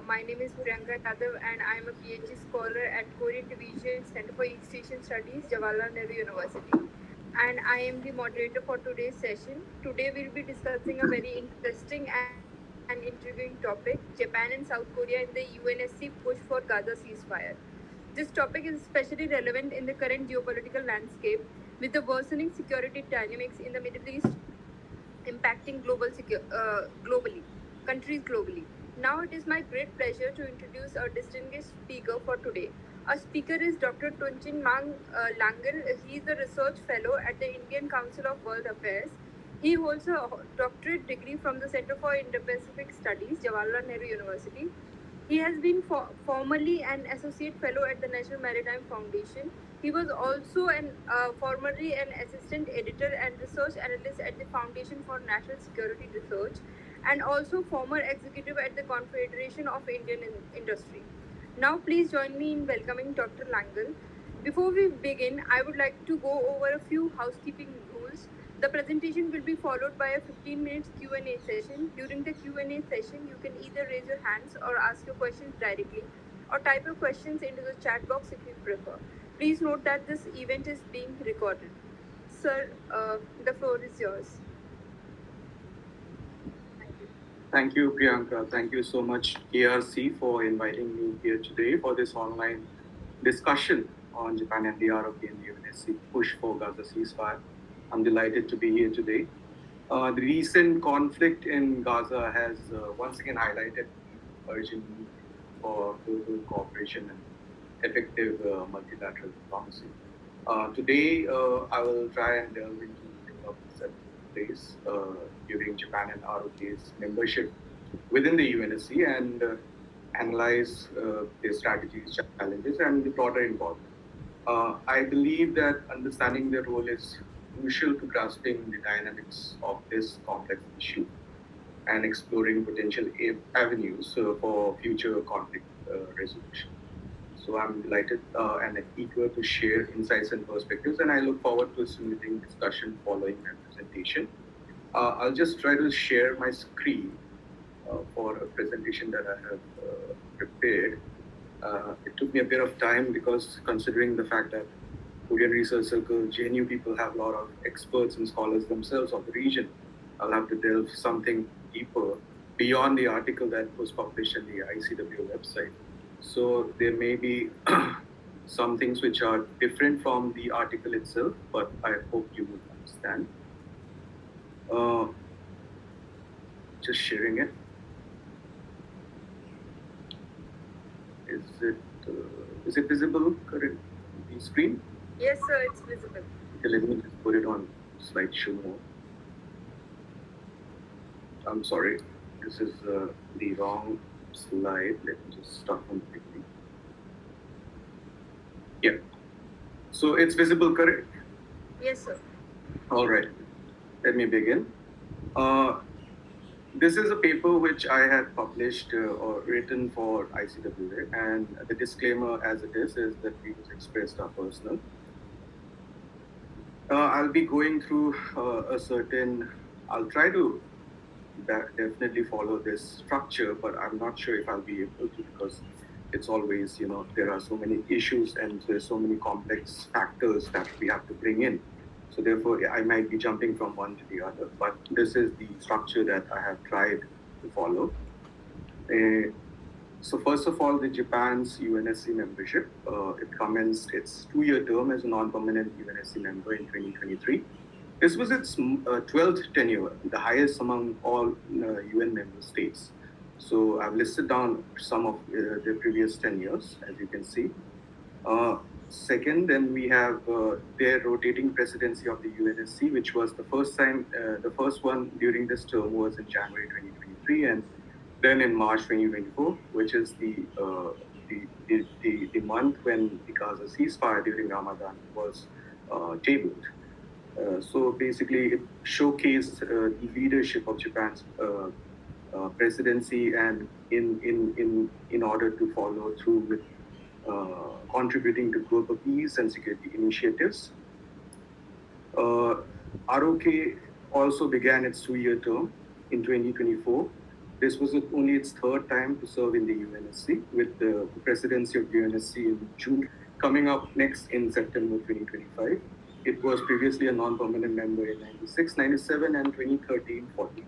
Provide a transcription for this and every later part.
My name is Priyanka Yadav and I am a PhD scholar at Korean Division Center for East Asian Studies, Jawaharlal Nehru University. And I am the moderator for today's session. Today we'll be discussing a very interesting and intriguing topic, Japan and South Korea in the UNSC push for Gaza ceasefire. This topic is especially relevant in the current geopolitical landscape with the worsening security dynamics in the Middle East impacting globally, countries globally. Now it is my great pleasure to introduce our distinguished speaker for today. Our speaker is Dr. Tunchinmang Langel. He is a research fellow at the Indian Council of World Affairs. He holds a doctorate degree from the Center for Indo-Pacific Studies, Jawaharlal Nehru University. He has been formerly an associate fellow at the National Maritime Foundation. He was also formerly an assistant editor and research analyst at the Foundation for National Security Research and also former executive at the Confederation of Indian Industry. Now, please join me in welcoming Dr. Langel. Before we begin, I would like to go over a few housekeeping rules. The presentation will be followed by a 15 minutes Q&A session. During the Q&A session, you can either raise your hands or ask your questions directly or type your questions into the chat box if you prefer. Please note that this event is being recorded. Sir, the floor is yours. Thank you, Priyanka. Thank you so much, ARC, for inviting me here today for this online discussion on Japan and the ROK and the UNSC push for Gaza ceasefire. I'm delighted to be here today. The recent conflict in Gaza has once again highlighted the urgent need for global cooperation and effective multilateral diplomacy. Today, I will try and delve into the developments that took place during Japan and ROK's membership within the UNSC and analyze their strategies, challenges, and the broader involvement. I believe that understanding their role is crucial to grasping the dynamics of this complex issue and exploring potential avenues for future conflict resolution. So I'm delighted and eager to share insights and perspectives, and I look forward to a stimulating discussion following my presentation. I'll just try to share my screen for a presentation that I have prepared. It took me a bit of time because considering the fact that Korean Research Circle, JNU people have a lot of experts and scholars themselves of the region, I'll have to delve something deeper beyond the article that was published on the ICW website. So there may be some things which are different from the article itself, but I hope you will understand. Just sharing it. Is it visible currently on the screen? Yes, sir, it's visible. Okay, let me just put it on slideshow mode. I'm sorry, this is the wrong slide. Let me just start from the beginning. Yeah. So it's visible, correct? Yes, sir. All right. Let me begin. This is a paper which I had published or written for ICWA, and the disclaimer as it is that views expressed are personal. I'll be going through I'll try to definitely follow this structure, but I'm not sure if I'll be able to because it's always, there are so many issues and there's so many complex factors that we have to bring in. So therefore, I might be jumping from one to the other, but this is the structure that I have tried to follow. So first of all, the Japan's UNSC membership, it commenced its 2-year term as a non-permanent UNSC member in 2023. This was its 12th tenure, the highest among all UN member states. So I've listed down some of their previous tenures, as you can see. Second, then we have their rotating presidency of the UNSC, which was the first one during this term was in January 2023, and then in March 2024, which is the month when the Gaza ceasefire during Ramadan was tabled. So basically, it showcased the leadership of Japan's presidency, and in order to follow through with contributing to global peace and security initiatives. ROK also began its 2-year term in 2024 This was only its third time to serve in the UNSC, with the presidency of the UNSC in June coming up next in September 2025. It was previously a non-permanent member in 96, 97, and 2013, 14.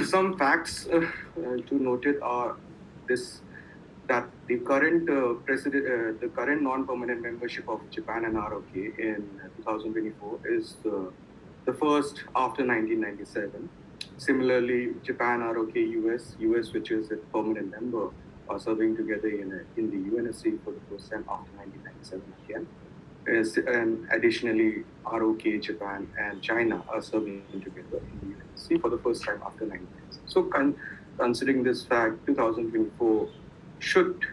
Some facts to note it are this that the current the current non-permanent membership of Japan and ROK in 2024 is the first after 1997. Similarly, Japan, ROK, US, which is a permanent member, are serving together in the UNSC for the first time after 1997 again. And additionally, ROK, Japan, and China are serving together in the UNSC for the first time after 1997. So, considering this fact, 2024 should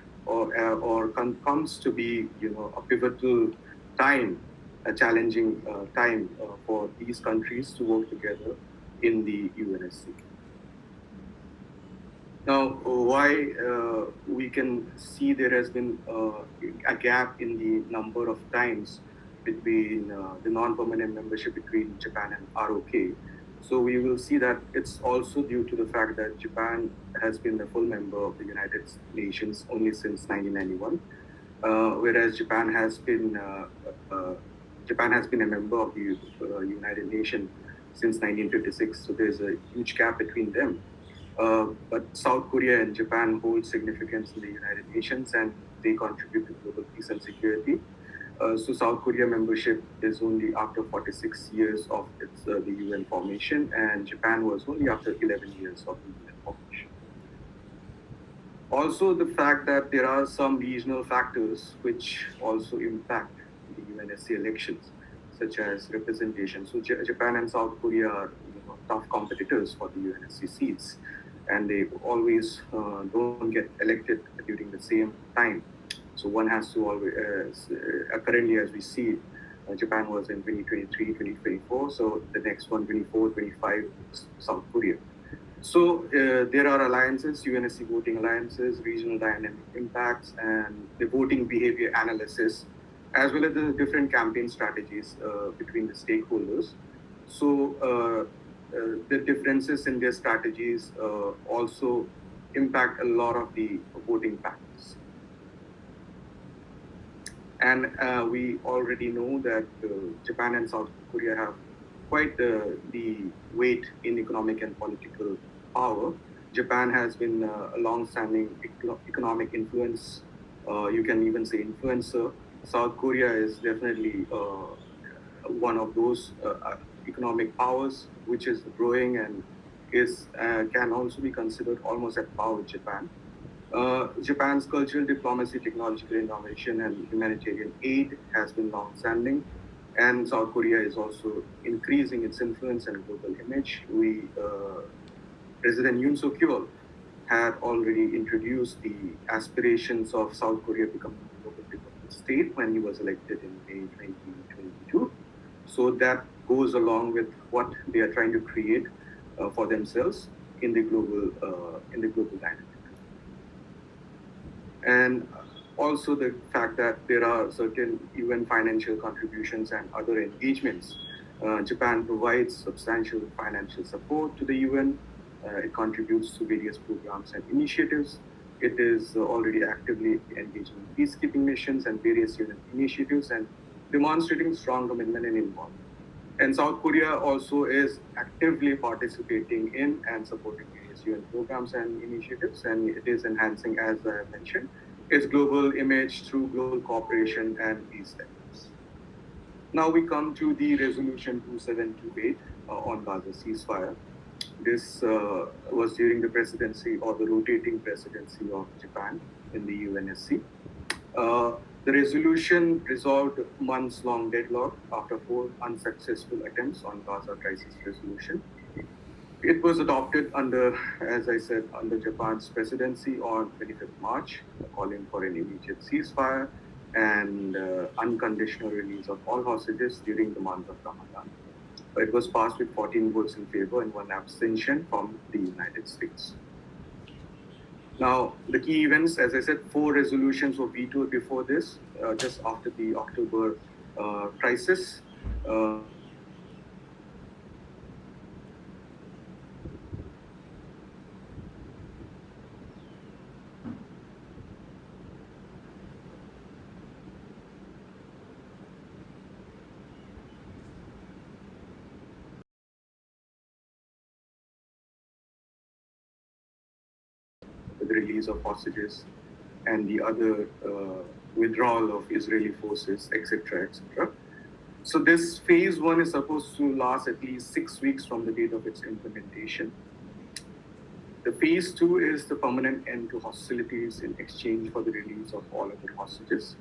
comes to be, a pivotal time, a challenging time for these countries to work together in the UNSC. Now, why we can see there has been a gap in the number of times between the non-permanent membership between Japan and ROK. So we will see that it's also due to the fact that Japan has been a full member of the United Nations only since 1991, whereas Japan has been a member of the United Nations since 1956. So there's a huge gap between them. But South Korea and Japan hold significance in the United Nations, and they contribute to global peace and security. So South Korea membership is only after 46 years of the UN formation, and Japan was only after 11 years of the UN formation. Also, the fact that there are some regional factors which also impact the UNSC elections, such as representation. So Japan and South Korea are tough competitors for the UNSC seats, and they always don't get elected during the same time. So one has to always, currently as we see, Japan was in 2023, 2024. So the next one, 24, 25, South Korea. So there are alliances, UNSC voting alliances, regional dynamic impacts, and the voting behavior analysis, as well as the different campaign strategies between the stakeholders. So the differences in their strategies also impact a lot of the voting patterns. And we already know that Japan and South Korea have quite the weight in economic and political power. Japan has been a long-standing economic influence, you can even say influencer. South Korea is definitely one of those economic powers which is growing and can also be considered almost at par with Japan. Japan's cultural diplomacy, technological innovation, and humanitarian aid has been long-standing, and South Korea is also increasing its influence and global image. President Yoon Suk-yeol had already introduced the aspirations of South Korea becoming a global development state when he was elected in May 2022. So that goes along with what they are trying to create for themselves in the global dynamic. And also the fact that there are certain UN financial contributions and other engagements. Japan provides substantial financial support to the UN. It contributes to various programs and initiatives. It is already actively engaged in peacekeeping missions and various UN initiatives and demonstrating strong commitment and involvement. And South Korea also is actively participating in and supporting various UN programs and initiatives, and it is enhancing, as I mentioned, its global image through global cooperation and peace efforts. Now we come to the resolution 2728 on Gaza ceasefire. This was during the presidency or the rotating presidency of Japan in the UNSC. The resolution resolved months-long deadlock after 4 unsuccessful attempts on Gaza crisis resolution. It was adopted under, as I said, under Japan's presidency on 25th March, calling for an immediate ceasefire and unconditional release of all hostages during the month of Ramadan. It was passed with 14 votes in favor and 1 abstention from the United States. Now, the key events, as I said, 4 resolutions were vetoed before this, just after the October crisis. the release of hostages and the other withdrawal of Israeli forces, etc., etc. So this phase one is supposed to last at least 6 weeks from the date of its implementation. The phase two is the permanent end to hostilities in exchange for the release of all other hostages.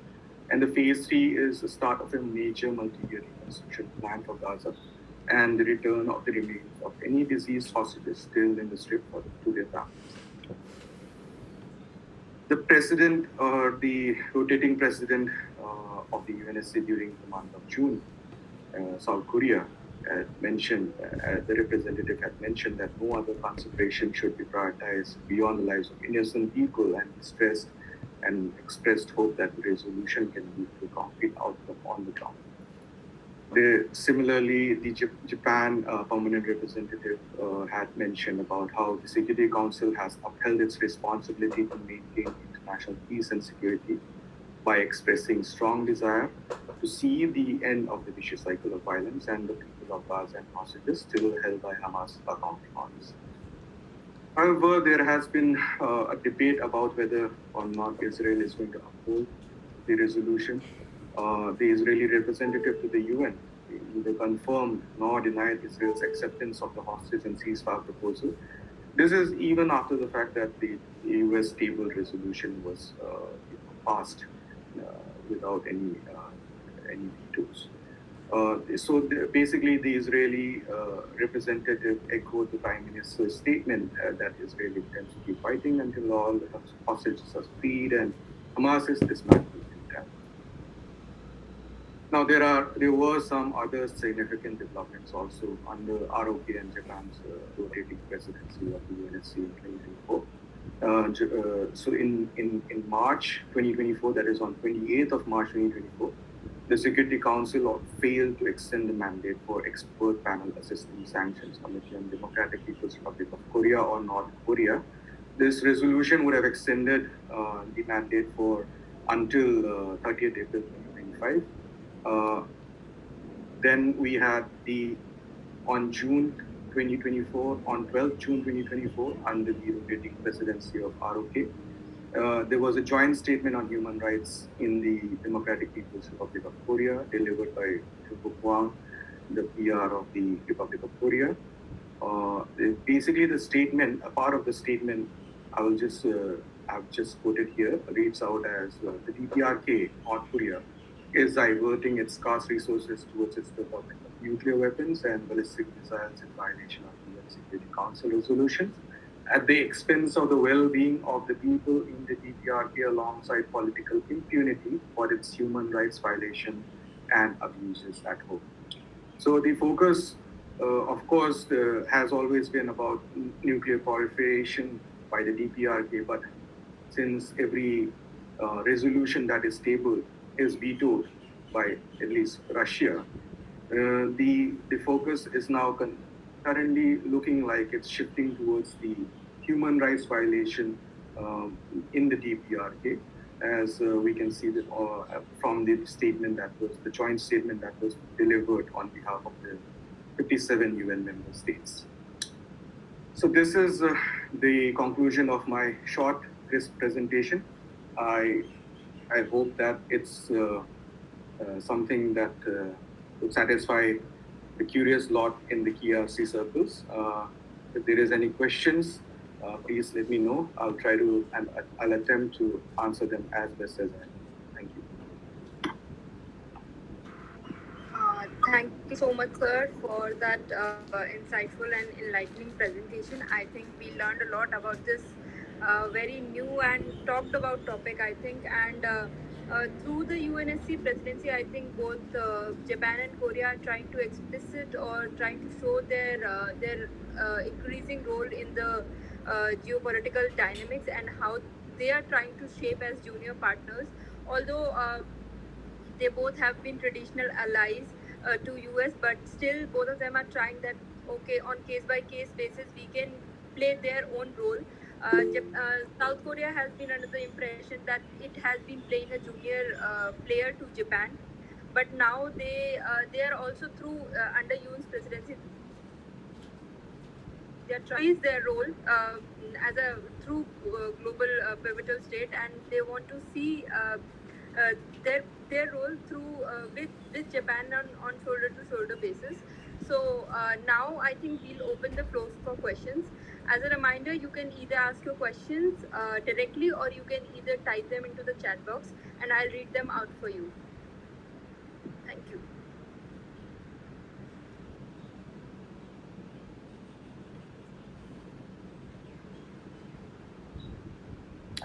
And the phase three is the start of a major multi-year reconstruction plan for Gaza and the return of the remains of any deceased hostages still in the strip to their families. The president or the rotating president of the UNSC during the month of June, South Korea, the representative had mentioned that no other consideration should be prioritized beyond the lives of innocent people, and stressed and expressed hope that the resolution can lead to a concrete outcome on the ground. Similarly, the Japan permanent representative had mentioned about how the Security Council has upheld its responsibility to maintain international peace and security by expressing strong desire to see the end of the vicious cycle of violence and the people of Gaza and hostages still held by Hamas accounting on this. However, there has been a debate about whether or not Israel is going to uphold the resolution. The Israeli representative to the UN neither confirmed nor denied Israel's acceptance of the hostage and ceasefire proposal. This is even after the fact that the US tabled resolution was passed without any vetoes. Basically, the Israeli representative echoed the Prime Minister's statement that Israel intends to keep fighting until all the hostages are freed and Hamas is dismantled. Now, there were some other significant developments also under ROK and Japan's rotating presidency of the UNSC in 2024. So in March 2024, that is on 28th of March 2024, the Security Council failed to extend the mandate for expert panel assessing sanctions committee on Democratic People's Republic of Korea or North Korea. This resolution would have extended the mandate for until 30th April 2025. Then we had on June 2024, on 12th June 2024, under the rotating presidency of ROK, there was a joint statement on human rights in the Democratic People's Republic of Korea, delivered by Kwang, the PR of the Republic of Korea. Basically, the statement, a part of the statement, I've just quoted here, reads out as the DPRK, North Korea, is diverting its scarce resources towards its development of nuclear weapons and ballistic missiles in violation of the UN Security Council resolutions at the expense of the well-being of the people in the DPRK alongside political impunity for its human rights violation and abuses at home. So the focus, of course, has always been about nuclear proliferation by the DPRK, but since every resolution that is tabled is vetoed by at least Russia, the focus is now currently looking like it's shifting towards the human rights violation in the DPRK, as we can see that from the statement the joint statement that was delivered on behalf of the 57 UN member states. So this is the conclusion of my short presentation. I hope that it's something that will satisfy the curious lot in the KRC circles. If there is any questions, please let me know. I'll attempt to answer them as best as I can. Thank you. Thank you so much, sir, for that insightful and enlightening presentation. I think we learned a lot about this very new and talked about topic, I think. And through the UNSC presidency, I think both Japan and Korea are trying to explicit or trying to show their increasing role in the geopolitical dynamics and how they are trying to shape as junior partners. Although they both have been traditional allies to US, but still both of them are trying that, okay, on case by case basis we can play their own role. South Korea has been under the impression that it has been playing a junior player to Japan, but now they are also through under UN's presidency are trying to their role as a true global pivotal state, and they want to see uh, their role through with Japan on shoulder to shoulder basis. So now I think we'll open the floor for questions. As a reminder, you can either ask your questions directly, or you can either type them into the chat box and I'll read them out for you. Thank you.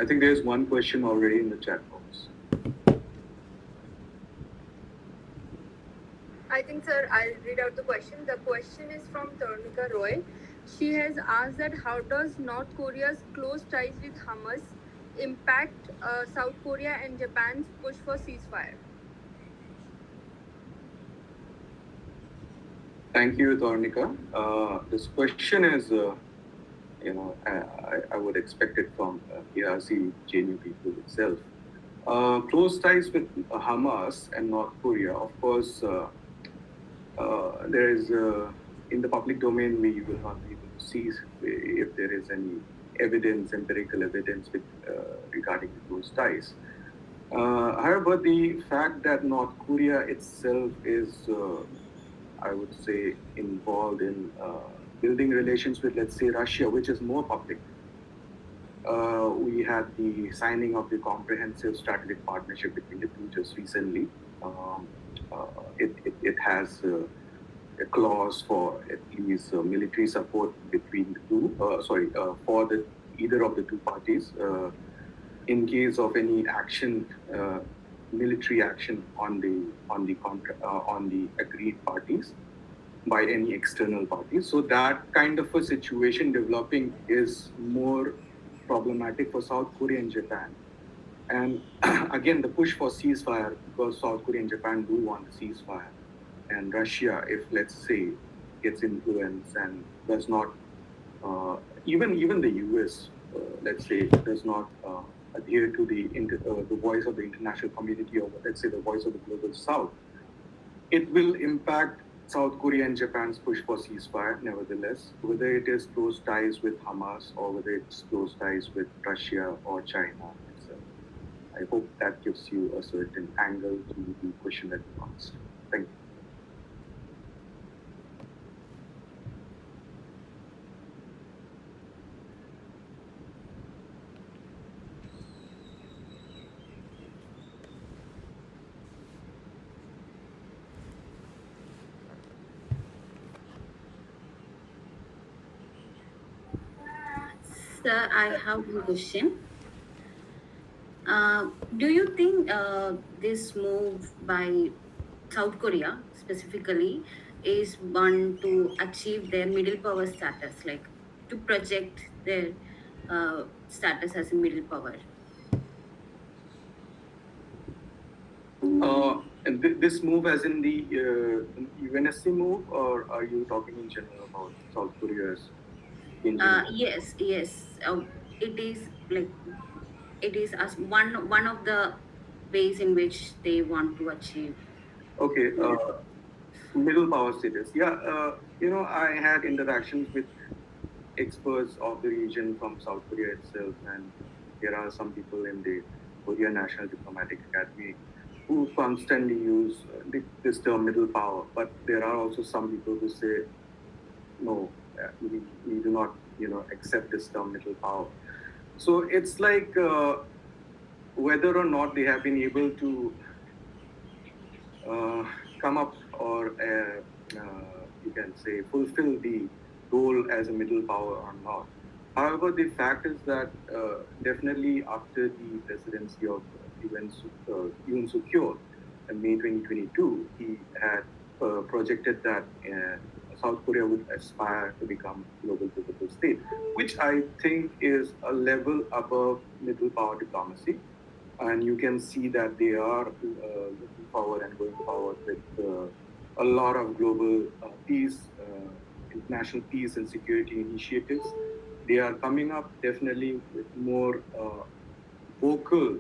I think there's one question already in the chat box. I think, sir, I'll read out the question. The question is from Tarnika Roy. She has asked that how does North Korea's close ties with Hamas impact South Korea and Japan's push for ceasefire? Thank you, Tarnika. This question is, I would expect it from PRC JNU people itself. Close ties with Hamas and North Korea, of course, there is, in the public domain, we will not be able to see if there is any evidence, empirical evidence regarding those ties. However, the fact that North Korea itself is, I would say, involved in building relations with, let's say, Russia, which is more public. We had the signing of the comprehensive strategic partnership between the two just recently. It has a clause for at least military support between the two, for either of the two parties in case of any action, military action on the agreed parties by any external parties. So that kind of a situation developing is more problematic for South Korea and Japan. And again, the push for ceasefire, because South Korea and Japan do want a ceasefire, and Russia, if let's say, gets influence and does not, even the US, let's say, does not adhere to the voice of the international community, or let's say the voice of the global South, it will impact South Korea and Japan's push for ceasefire, nevertheless, whether it is close ties with Hamas or whether it's close ties with Russia or China itself. I hope that gives you a certain angle to the question that you asked. Thank you. Sir, I have one question. Do you think this move by South Korea specifically is one to achieve their middle power status, like to project their status as a middle power? And this move as in the UNSC move, or are you talking in general about South Korea's? Yes. It is like it is as one of the ways in which they want to achieve. Okay, middle power status. Yeah, I had interactions with experts of the region from South Korea itself, and there are some people in the Korea National Diplomatic Academy who constantly use this term middle power. But there are also some people who say, no, we do not, accept this term middle power. So it's like whether or not they have been able to come up or you can say fulfill the role as a middle power or not. However, the fact is that definitely after the presidency of Yoon Suk Yeol in May 2022, he had projected that South Korea would aspire to become a global pivotal state, which I think is a level above middle power diplomacy. And you can see that they are looking forward and going forward with a lot of global peace, international peace and security initiatives. They are coming up definitely with more vocal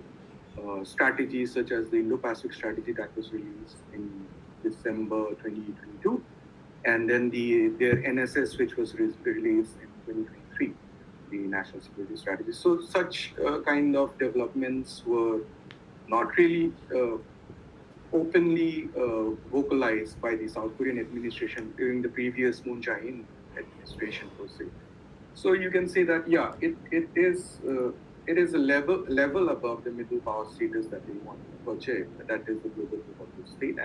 strategies, such as the Indo-Pacific strategy that was released in December 2022, and then their NSS, which was released in 2023, the national security strategy. So such kind of developments were not really openly vocalized by the South Korean administration during the previous Moon Jae-in administration per se. So you can say that it is a level above the middle power status that they want to project. That is the global cooperative state,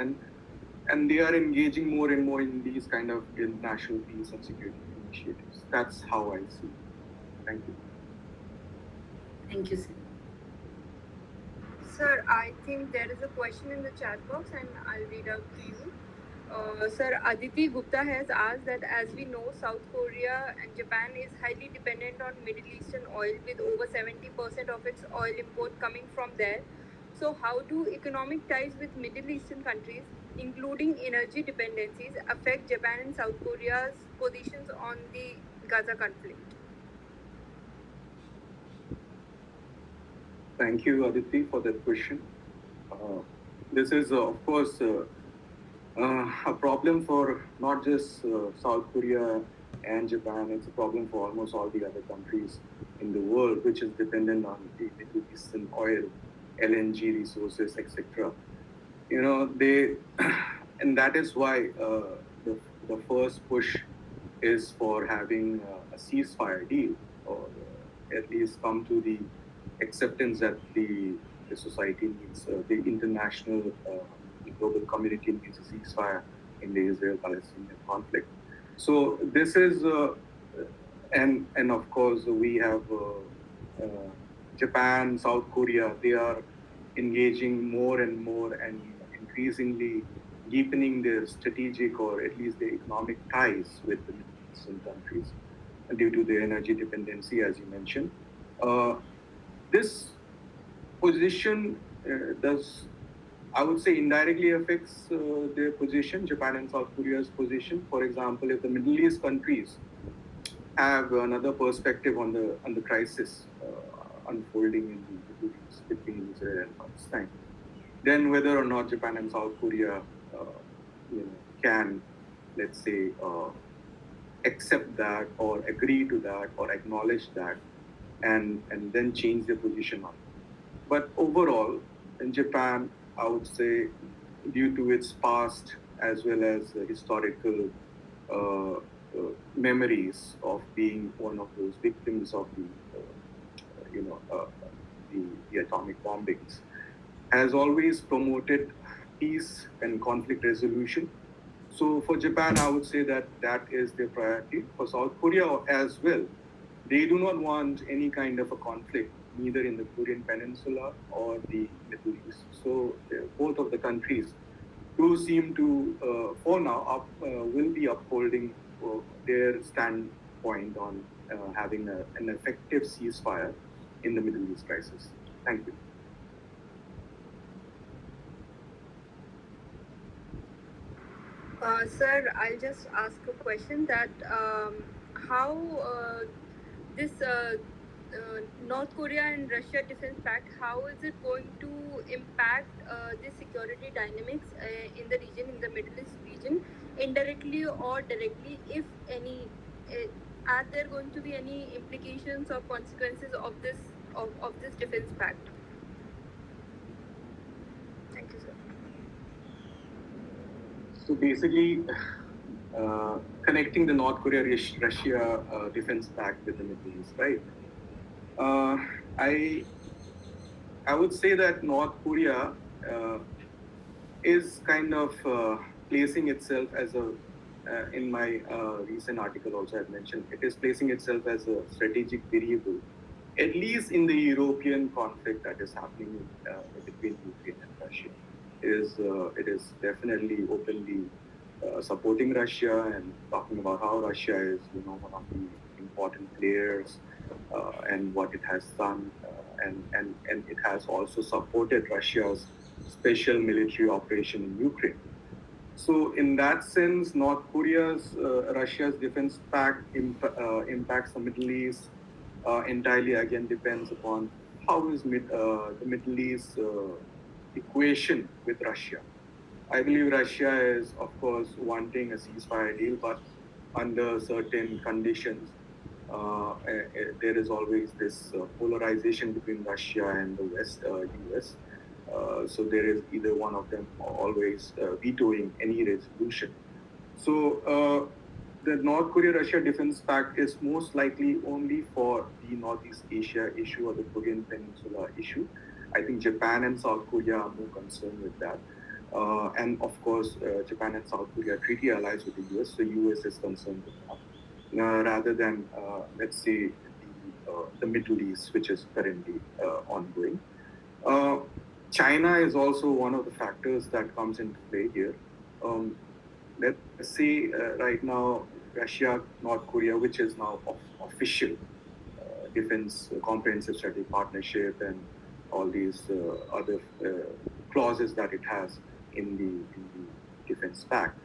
and they are engaging more and more in these kind of international peace and security initiatives. That's how I see it. Thank you. Thank you, sir. Sir, I think there is a question in the chat box and I'll read out to you. Sir, Aditi Gupta has asked that as we know, South Korea and Japan is highly dependent on Middle Eastern oil with over 70% of its oil import coming from there. So how do economic ties with Middle Eastern countries, including energy dependencies, affect Japan and South Korea's positions on the Gaza conflict? Thank you, Aditi, for that question. This is, of course, a problem for not just South Korea and Japan. It's a problem for almost all the other countries in the world, which is dependent on the Middle Eastern oil, LNG resources, etc. You know, and that is why the first push is for having a ceasefire deal, or at least come to the acceptance that the society needs, the international, the global community needs a ceasefire in the Israel-Palestinian conflict. So this is, and of course we have Japan, South Korea. They are engaging more and more and increasingly deepening their strategic or at least their economic ties with the Middle Eastern countries due to their energy dependency, as you mentioned. This position does, I would say, indirectly affects their position, Japan and South Korea's position. For example, if the Middle East countries have another perspective on the crisis unfolding in the Middle East between Israel and Palestine, then whether or not Japan and South Korea can, let's say, accept that or agree to that or acknowledge that and then change their position on it. But overall, in Japan, I would say, due to its past as well as historical memories of being one of those victims of the atomic bombings, has always promoted peace and conflict resolution. So for Japan, I would say that is their priority. For South Korea as well, they do not want any kind of a conflict, neither in the Korean Peninsula or the Middle East. So both of the countries do seem to, for now, will be upholding their standpoint on having an effective ceasefire in the Middle East crisis. Thank you. Sir, I'll just ask a question that how this North Korea and Russia defense pact, how is it going to impact the security dynamics in the region, in the Middle East region, indirectly or directly, if any? Are there going to be any implications or consequences of this defense pact? Thank you, sir. So basically, connecting the North Korea-Russia defense pact with the Middle East, right? I would say that North Korea is kind of placing itself as a, in my recent article also I mentioned, it is placing itself as a strategic variable, at least in the European conflict that is happening between Ukraine and Russia. It is definitely openly supporting Russia and talking about how Russia is, one of the important players and what it has done, and it has also supported Russia's special military operation in Ukraine. So in that sense, North Korea's, Russia's defense pact impacts the Middle East entirely, again, depends upon how is the Middle East equation with Russia. I believe Russia is, of course, wanting a ceasefire deal, but under certain conditions. there is always this polarization between Russia and the West, US. So there is either one of them always vetoing any resolution. So the North Korea-Russia Defense Pact is most likely only for the Northeast Asia issue or the Korean Peninsula issue. I think Japan and South Korea are more concerned with that. And of course, Japan and South Korea are treaty allies with the US, so US is concerned with that. Rather than, let's say, the Middle East, which is currently ongoing. China is also one of the factors that comes into play here. Let's say right now, Russia, North Korea, which is now official defense comprehensive strategic partnership and all these other clauses that it has in the defense pact.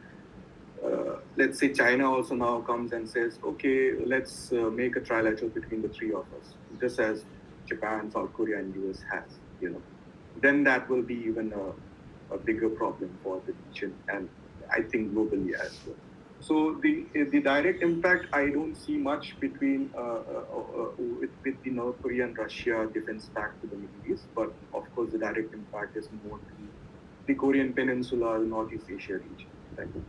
Let's say China also now comes and says, okay, let's make a trilateral between the three of us, just as Japan, South Korea, and US has, then that will be even a bigger problem for the region and I think globally as well. So the direct impact, I don't see much between with the North Korea and Russia defense pact to the Middle East, but of course the direct impact is more to the Korean Peninsula, the Northeast Asia region. Thank you.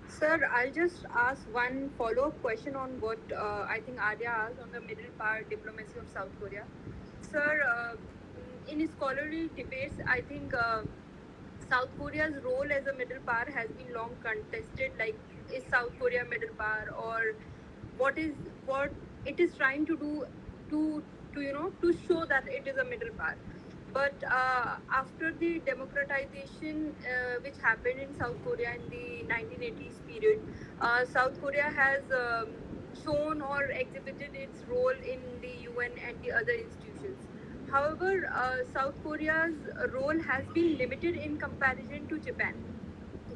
Sir, I'll just ask one follow-up question on what I think Arya asked on the middle power diplomacy of South Korea. Sir, in scholarly debates, I think South Korea's role as a middle power has been long contested. Like, is South Korea middle power, or what it is trying to do to show that it is a middle power? But after the democratization which happened in South Korea in the 1980s period, South Korea has shown or exhibited its role in the UN and the other institutions. However, South Korea's role has been limited in comparison to Japan.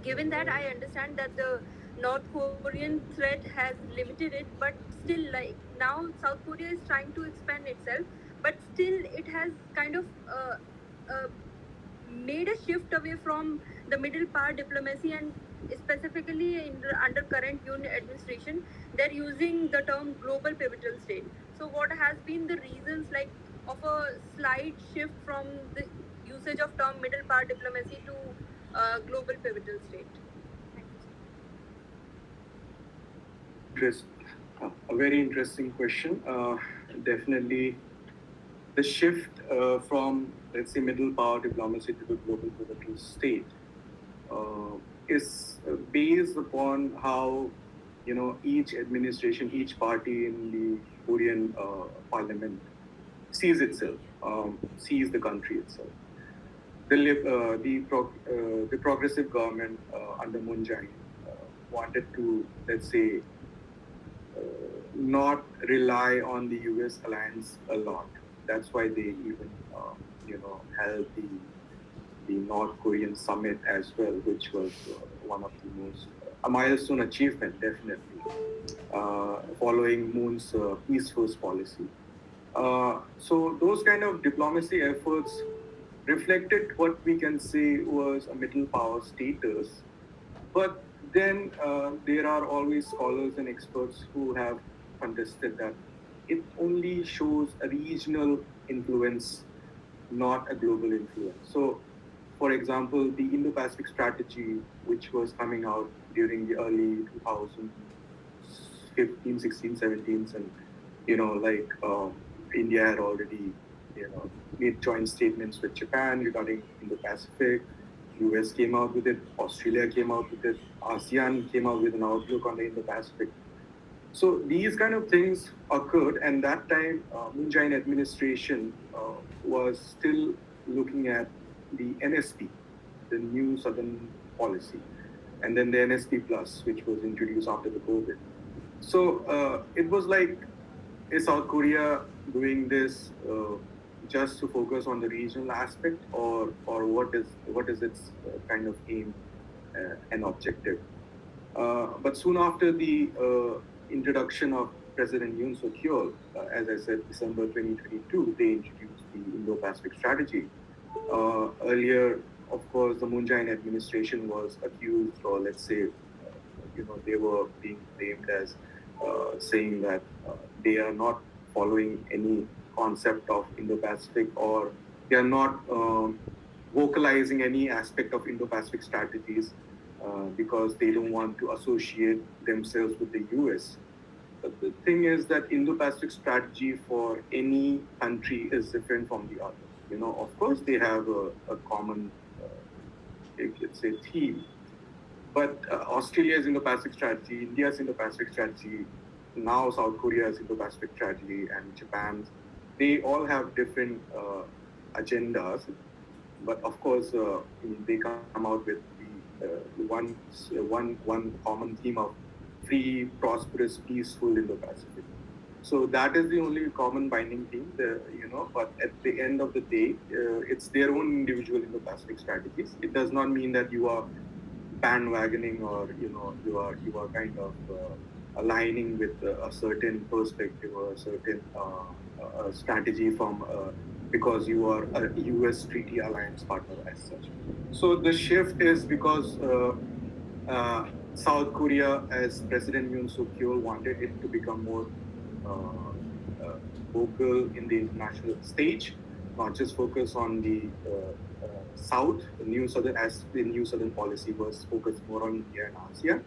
Given that, I understand that the North Korean threat has limited it, but still, like, now South Korea is trying to expand itself, but still it has kind of made a shift away from the middle power diplomacy, and specifically under current UN administration, they're using the term global pivotal state. So what has been the reasons, like, of a slight shift from the usage of term middle power diplomacy to global pivotal state? Thank you, sir. A very interesting question. Definitely, the shift from, let's say, middle power diplomacy to the global pivotal state is based upon how each administration, each party in the Korean parliament sees itself, sees the country itself. The progressive government under Moon Jae-in wanted to, let's say, not rely on the US alliance a lot. That's why they even held the North Korean summit as well, which was one of the most a milestone achievement, definitely, following Moon's peace first policy. So those kind of diplomacy efforts reflected what we can say was a middle power status, but then there are always scholars and experts who have contested that it only shows a regional influence, not a global influence. So, for example, the Indo-Pacific strategy, which was coming out during the early 2015, 16, 17, and India had already made joint statements with Japan regarding Indo-Pacific. US came out with it, Australia came out with it, ASEAN came out with an outlook on the Indo-Pacific. So these kind of things occurred, and that time Moon Jae-in administration was still looking at the NSP, the new Southern policy, and then the NSP Plus, which was introduced after the COVID. So it was like, is South Korea doing this just to focus on the regional aspect, or what is its kind of aim and objective? But soon after the introduction of President Yoon Suk-yeol, as I said, December 2022, they introduced the Indo-Pacific strategy. Earlier, of course, the Moon Jae-in administration was accused, or let's say, they were being blamed as saying that they are not following any concept of Indo-Pacific, or they are not vocalizing any aspect of Indo-Pacific strategies because they don't want to associate themselves with the US. But the thing is that Indo-Pacific strategy for any country is different from the other. Of course, they have a common, let's say, theme. But Australia's Indo-Pacific strategy, India's Indo-Pacific strategy, now South Korea's Indo-Pacific strategy, and Japan's, they all have different agendas. But of course, they come out with the one common theme of free, prosperous, peaceful Indo-Pacific. So that is the only common binding theme, But at the end of the day, it's their own individual Indo-Pacific strategies. It does not mean that you are bandwagoning, or you are kind of aligning with a certain perspective or a certain strategy from because you are a US treaty alliance partner as such. So the shift is because South Korea, as President Yoon Suk Yeol wanted it to become more vocal in the international stage, not just focus on the South, the New Southern, as the New Southern policy was focused more on India and ASEAN,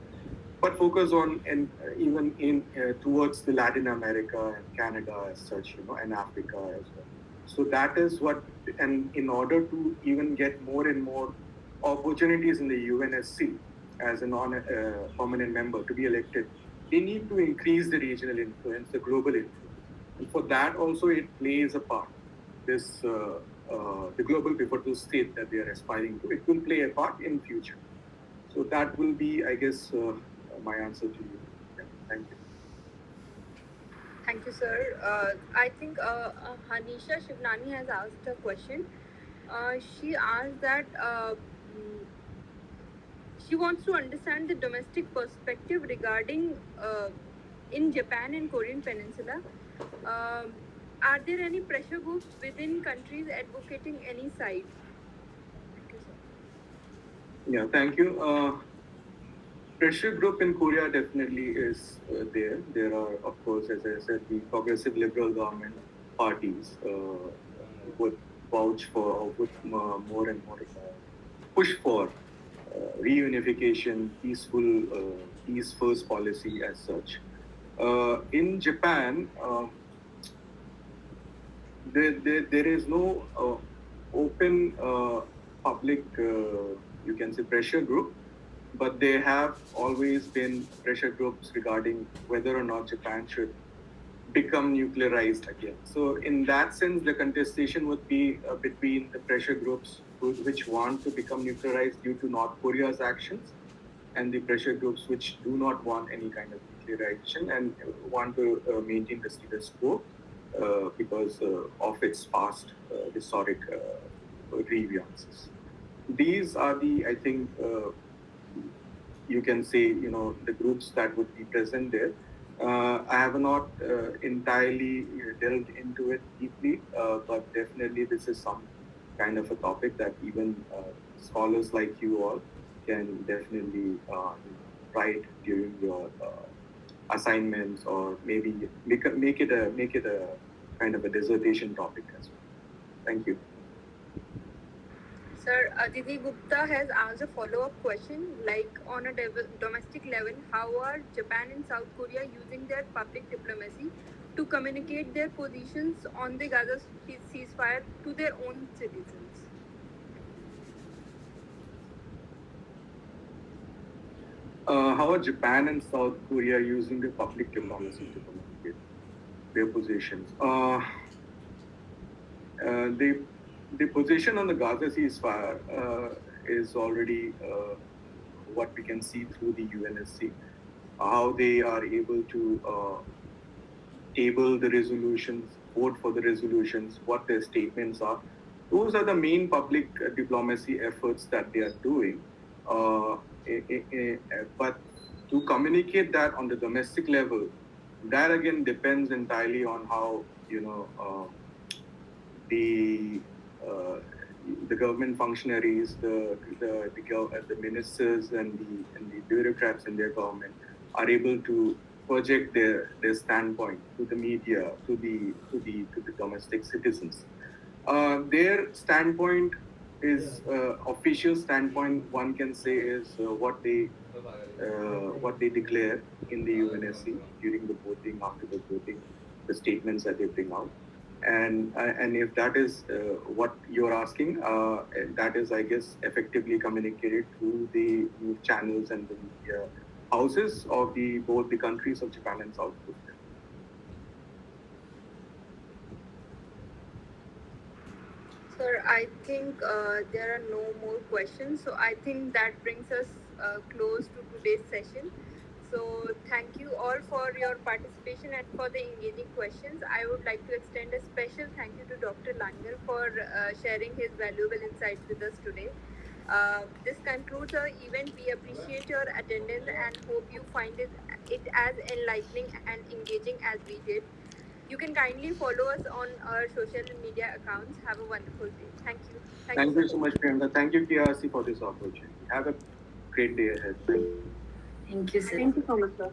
but focus on and even in towards the Latin America and Canada as such, and Africa as well. So that is what, and in order to even get more and more opportunities in the UNSC as a non-permanent member to be elected, they need to increase the regional influence, the global influence. And for that also it plays a part. This the global pivotal state that they are aspiring to, it will play a part in future. So that will be, I guess, my answer to you. Yeah, thank you. Thank you, sir. I think Hanisha Shivnani has asked a question. She asked that she wants to understand the domestic perspective regarding in Japan and Korean Peninsula. Are there any pressure groups within countries advocating any side? Thank you, sir. Yeah, thank you. Pressure group in Korea definitely is there. There are, of course, as I said, the progressive liberal government parties would vouch for, or would more and more push for reunification, peace first policy as such. In Japan, there is no open public, you can say, pressure group, but there have always been pressure groups regarding whether or not Japan should become nuclearized again. So in that sense, the contestation would be between the pressure groups which want to become nuclearized due to North Korea's actions, and the pressure groups which do not want any kind of nuclearization and want to maintain the status quo because of its past historic grievances. These are the, I think, you can say, the groups that would be present there. I have not entirely delved into it deeply, but definitely this is some kind of a topic that even scholars like you all can definitely write during your assignments, or maybe make it a kind of a dissertation topic as well. Thank you. Sir, Aditi Gupta has asked a follow-up question, like on a domestic level, how are Japan and South Korea using their public diplomacy to communicate their positions on the Gaza ceasefire to their own citizens? How are Japan and South Korea using the public diplomacy to communicate their positions? The position on the Gaza ceasefire is already what we can see through the UNSC, how they are able to table the resolutions, vote for the resolutions, what their statements are. Those are the main public diplomacy efforts that they are doing. But to communicate that on the domestic level, that again depends entirely on how the the government functionaries, the ministers and the bureaucrats in their government are able to project their standpoint to the media, to the domestic citizens. Their standpoint is official standpoint. One can say is what they declare in the UNSC during the voting, after the voting, the statements that they bring out. And if that is what you're asking, that is, I guess, effectively communicated through the news channels and the media houses of both the countries of Japan and South Korea. Sir, I think there are no more questions. So I think that brings us close to today's session. So thank you all for your participation and for the engaging questions. I would like to extend a special thank you to Dr. Langel for sharing his valuable insights with us today. This concludes our event. We appreciate your attendance and hope you find it as enlightening and engaging as we did. You can kindly follow us on our social media accounts. Have a wonderful day. Thank you. Thank you so much, Priyanka. Thank you, KRC, for this opportunity. Have a great day ahead. Thank you. Thank you, sir. Thank you so much, sir.